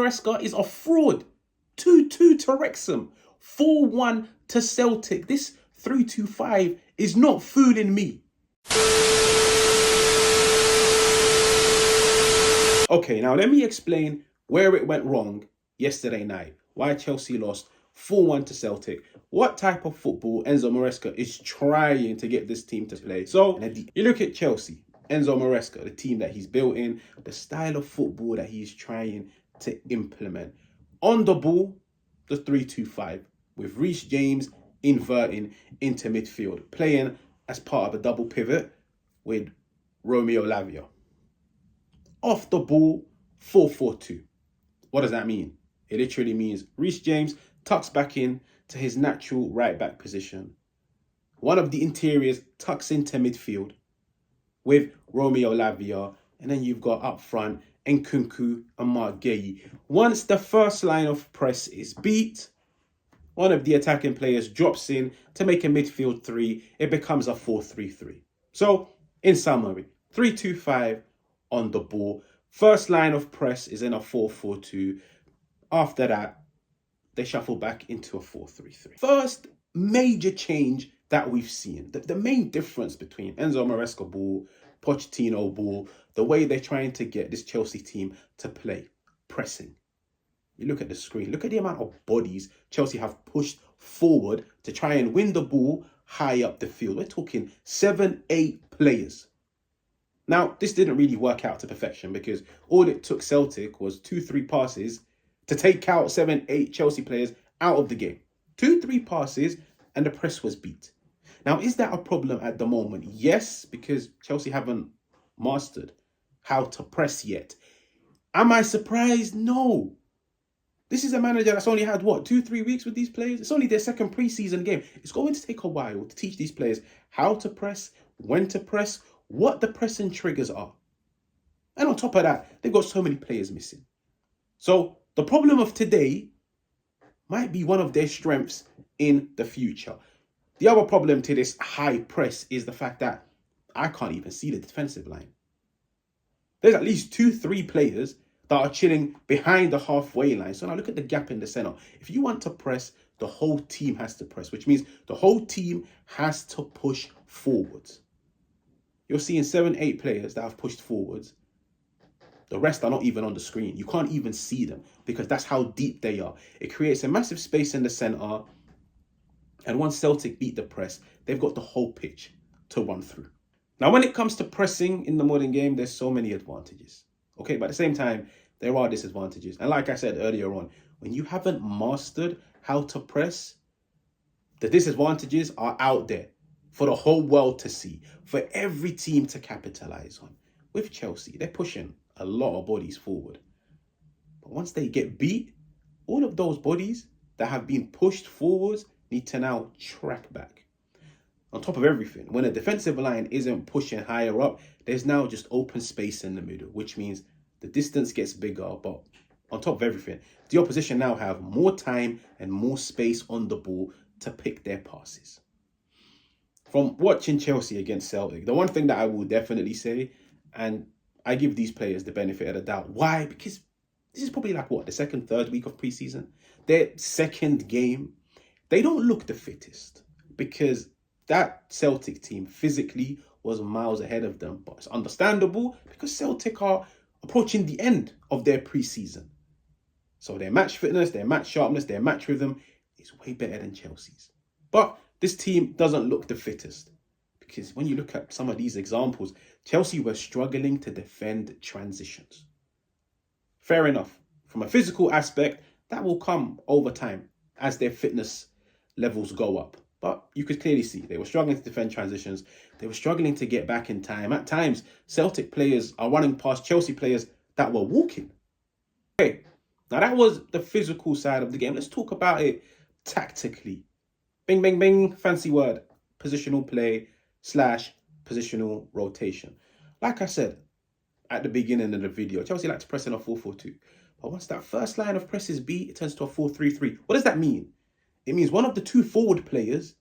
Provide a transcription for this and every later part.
Mareaca is a fraud. 2-2 to Wrexham. 4-1 to Celtic. This 3-2-5 is not fooling me. Okay, now let me explain where it went wrong yesterday night. Why Chelsea lost 4-1 to Celtic. What type of football Enzo Mareaca is trying to get this team to play. So, you look at Chelsea, Enzo Mareaca, the team that he's built in, the style of football that he's trying to implement. On the ball, the 3-2-5, with Reece James inverting into midfield, playing as part of a double pivot with Romeo Lavia. Off the ball, 4-4-2. What does that mean? It literally means Reece James tucks back in to his natural right back position. One of the interiors tucks into midfield with Romeo Lavia, and then you've got up front Nkunku and Mark Guehi. Once the first line of press is beat, one of the attacking players drops in to make a midfield three. It becomes a 4-3-3. So, in summary, 3-2-5 on the ball. First line of press is in a 4-4-2. After that, they shuffle back into a 4-3-3. First major change that we've seen, the main difference between Enzo Mareaca ball, Pochettino ball, the way they're trying to get this Chelsea team to play, pressing. You look at the screen, look at the amount of bodies Chelsea have pushed forward to try and win the ball high up the field. We're talking 7-8 players. Now, this didn't really work out to perfection because all it took Celtic was 2-3 passes to take out 7-8 Chelsea players out of the game. 2-3 passes and the press was beat. Now, is that a problem at the moment? Yes, because Chelsea haven't mastered how to press yet. Am I surprised? No. This is a manager that's only had, 2-3 weeks with these players? It's only their second pre-season game. It's going to take a while to teach these players how to press, when to press, what the pressing triggers are. And on top of that, they've got so many players missing. So the problem of today might be one of their strengths in the future. The other problem to this high press is the fact that I can't even see the defensive line. There's at least 2-3 players that are chilling behind the halfway line. So now look at the gap in the center. If you want to press, the whole team has to press, which means the whole team has to push forwards. You're seeing 7-8 players that have pushed forwards. The rest are not even on the screen. You can't even see them because that's how deep they are. It creates a massive space in the centre. And once Celtic beat the press, they've got the whole pitch to run through. Now, when it comes to pressing in the modern game, there's so many advantages. Okay, but at the same time, there are disadvantages. And like I said earlier on, when you haven't mastered how to press, the disadvantages are out there for the whole world to see, for every team to capitalize on. With Chelsea, they're pushing a lot of bodies forward. But once they get beat, all of those bodies that have been pushed forwards need to now track back. On top of everything, when a defensive line isn't pushing higher up, there's now just open space in the middle, which means the distance gets bigger. But on top of everything, the opposition now have more time and more space on the ball to pick their passes. From watching Chelsea against Celtic, the one thing that I will definitely say, and I give these players the benefit of the doubt. Why? Because this is probably like, the second, third week of preseason. Their second game. They don't look the fittest because that Celtic team physically was miles ahead of them. But it's understandable because Celtic are approaching the end of their preseason. So their match fitness, their match sharpness, their match rhythm is way better than Chelsea's. But this team doesn't look the fittest because when you look at some of these examples, Chelsea were struggling to defend transitions. Fair enough. From a physical aspect, that will come over time as their fitness levels go up. But you could clearly see they were struggling to defend transitions. They were struggling to get back in time. At times, Celtic players are running past Chelsea players that were walking. Okay, now that was the physical side of the game. Let's talk about it tactically. Bing, bing, bing, fancy word. Positional play / positional rotation. Like I said at the beginning of the video, Chelsea like to press in a 4-4-2. But once that first line of press is beat, it turns to a 4-3-3. What does that mean? It means one of the two forward players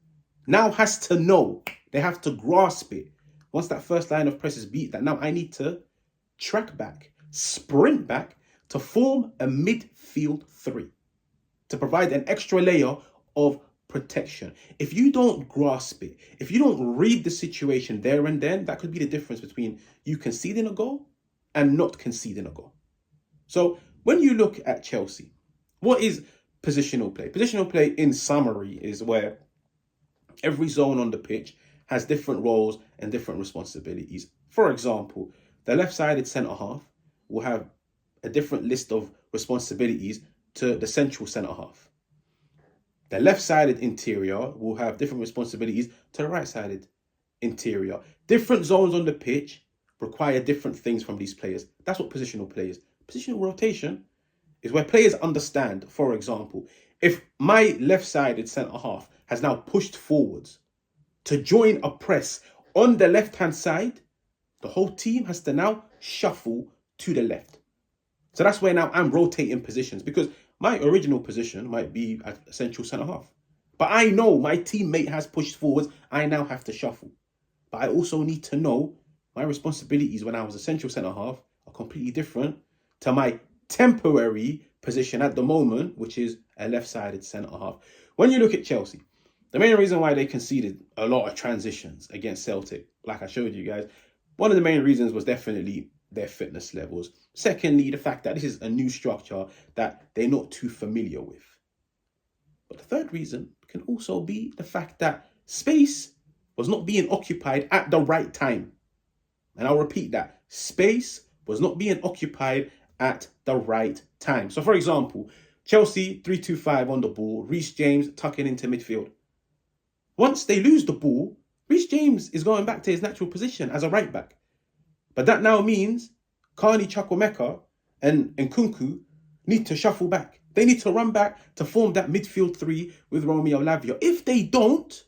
now has to know. They have to grasp it. Once that first line of press is beat, that now I need to track back, sprint back to form a midfield three, to provide an extra layer of protection. If you don't grasp it, if you don't read the situation there and then, that could be the difference between you conceding a goal and not conceding a goal. So when you look at Chelsea, what is positional play? Positional play, in summary, is where every zone on the pitch has different roles and different responsibilities. For example, the left-sided centre-half will have a different list of responsibilities to the central centre-half. The left-sided interior will have different responsibilities to the right-sided interior. Different zones on the pitch require different things from these players. That's what positional play is. Positional rotation is where players understand, for example, if my left-sided centre-half has now pushed forwards to join a press on the left-hand side, the whole team has to now shuffle to the left. So that's where now I'm rotating positions, because my original position might be at central centre-half. But I know my teammate has pushed forwards. I now have to shuffle. But I also need to know my responsibilities when I was a central centre-half are completely different to my temporary position at the moment, which is a left-sided centre-half. When you look at Chelsea, the main reason why they conceded a lot of transitions against Celtic, like I showed you guys, one of the main reasons was definitely their fitness levels. Secondly, the fact that this is a new structure that they're not too familiar with. But the third reason can also be the fact that space was not being occupied at the right time. And I'll repeat that. Space was not being occupied at the right time. So, for example, Chelsea 3-2-5 on the ball, Reece James tucking into midfield. Once they lose the ball, Reece James is going back to his natural position as a right back. But that now means Carney Chukwuemeka and Nkunku need to shuffle back. They need to run back to form that midfield three with Romeo Lavia. If they don't,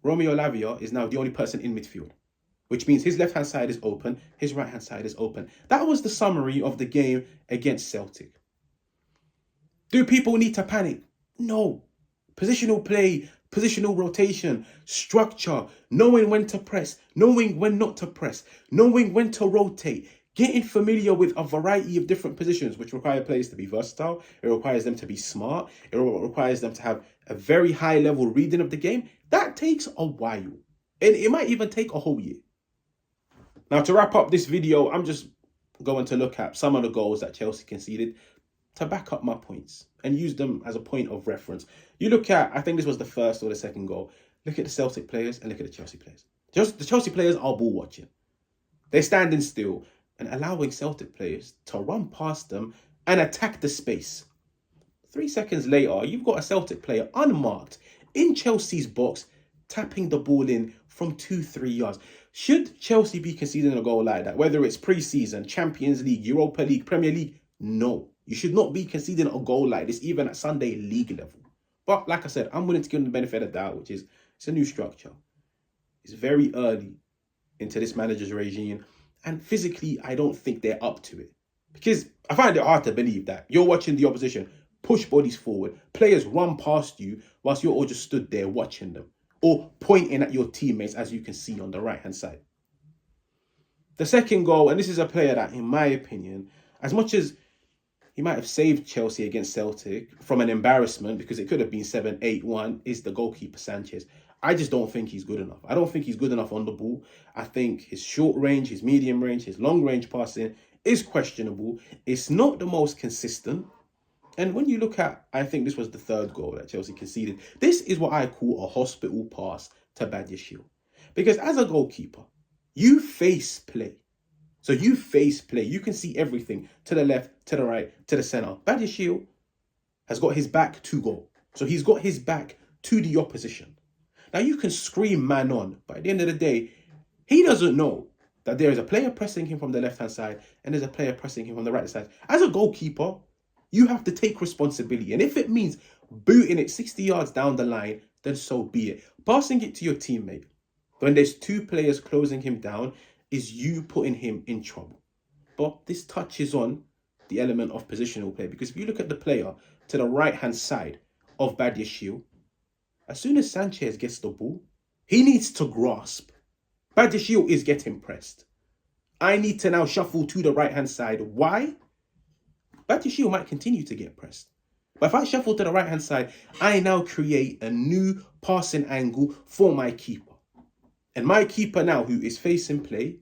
Romeo Lavia is now the only person in midfield, which means his left-hand side is open, his right-hand side is open. That was the summary of the game against Celtic. Do people need to panic? No. Positional play, positional rotation, structure, knowing when to press, knowing when not to press, knowing when to rotate, getting familiar with a variety of different positions, which require players to be versatile. It requires them to be smart. It requires them to have a very high level reading of the game. That takes a while. And it might even take a whole year. Now, to wrap up this video, I'm just going to look at some of the goals that Chelsea conceded to back up my points and use them as a point of reference. You look at, I think this was the first or the second goal. Look at the Celtic players and look at the Chelsea players. The Chelsea players are ball watching. They're standing still and allowing Celtic players to run past them and attack the space. 3 seconds later, you've got a Celtic player unmarked in Chelsea's box, tapping the ball in from 2-3 yards. Should Chelsea be conceding a goal like that, whether it's pre-season, Champions League, Europa League, Premier League? No. You should not be conceding a goal like this, even at Sunday League level. But like I said, I'm willing to give them the benefit of the doubt, which is it's a new structure. It's very early into this manager's regime. And physically, I don't think they're up to it. Because I find it hard to believe that you're watching the opposition push bodies forward, players run past you whilst you're all just stood there watching them or pointing at your teammates, as you can see on the right-hand side. The second goal, and this is a player that, in my opinion, as much as he might have saved Chelsea against Celtic from an embarrassment, because it could have been 7-8-1, is the goalkeeper Sanchez. I just don't think he's good enough. I don't think he's good enough on the ball. I think his short range, his medium range, his long range passing is questionable. It's not the most consistent. And when you look at, I think this was the third goal that Chelsea conceded. This is what I call a hospital pass to Badiashile. Because as a goalkeeper, you face play. So you face play. You can see everything to the left, to the right, to the centre. Badiashile has got his back to goal. So he's got his back to the opposition. Now you can scream man on, but at the end of the day, he doesn't know that there is a player pressing him from the left-hand side and there's a player pressing him from the right side. As a goalkeeper, you have to take responsibility. And if it means booting it 60 yards down the line, then so be it. Passing it to your teammate when there's two players closing him down is you putting him in trouble. But this touches on the element of positional play, because if you look at the player to the right-hand side of Badiashile, as soon as Sanchez gets the ball, he needs to grasp. Badiashile is getting pressed. I need to now shuffle to the right-hand side. Why? Batshuayi might continue to get pressed. But if I shuffle to the right-hand side, I now create a new passing angle for my keeper. And my keeper now, who is facing play,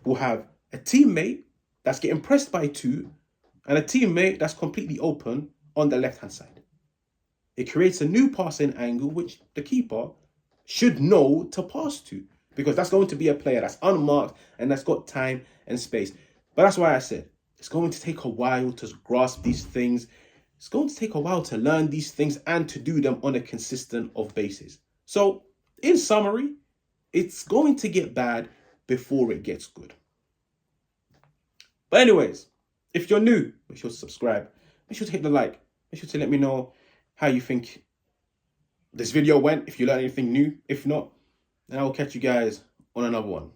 will have a teammate that's getting pressed by two and a teammate that's completely open on the left-hand side. It creates a new passing angle, which the keeper should know to pass to, because that's going to be a player that's unmarked and that's got time and space. But that's why I said it's going to take a while to grasp these things. It's going to take a while to learn these things and to do them on a consistent basis. So, in summary, it's going to get bad before it gets good. But anyways, if you're new, make sure to subscribe. Make sure to hit the like. Make sure to let me know how you think this video went, if you learned anything new. If not, then I will catch you guys on another one.